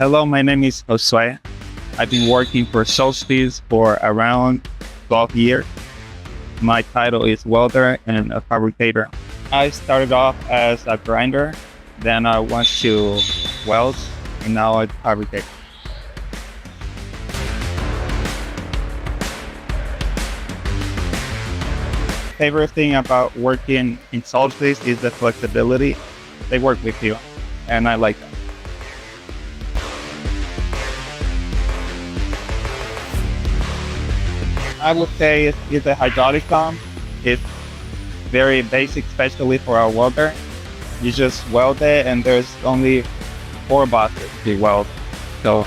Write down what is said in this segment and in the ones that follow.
Hello, my name is Josue. I've been working for Solesbee for around 12 years. My title is Welder and a Fabricator. I started off as a grinder, then I went to weld, and now I fabricate. Favorite thing about working in Solesbee is the flexibility. They work with you, and I like that. I would say it's a hydraulic pump. It's very basic, especially for a welder. You just weld it, and there's only 4 buttons to weld. So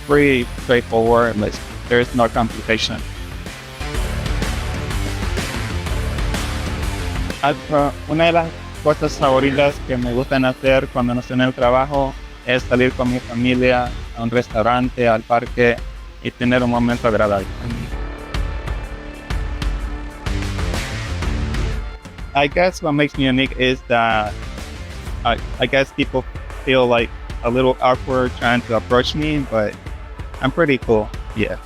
pretty straightforward. There's no complication. Una de las cosas favoritas que me gustan hacer cuando no estoy en el trabajo es salir con mi familia a un restaurante, al parque y tener un momento agradable. I guess what makes me unique is that I guess people feel like a little awkward trying to approach me, but I'm pretty cool. Yeah,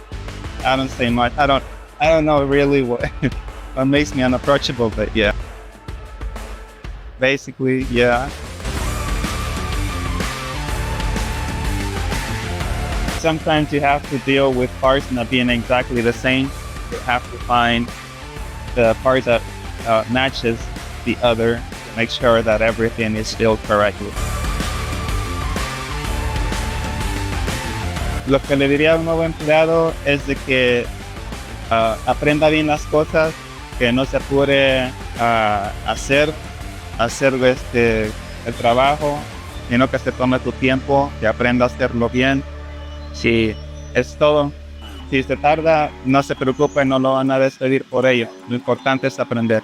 I don't say much. I don't know really what makes me unapproachable, but yeah. Basically, yeah. Sometimes you have to deal with parts not being exactly the same. You have to find the part that matches the other to make sure that everything is built correctly. Lo que le diría a un nuevo empleado es de que aprenda bien las cosas, que no se apure a hacer el trabajo, sino que se tome tu tiempo, que aprenda a hacerlo bien. Si es todo. Si se tarda, no se preocupe, no lo van a despedir por ello. Lo importante es aprender.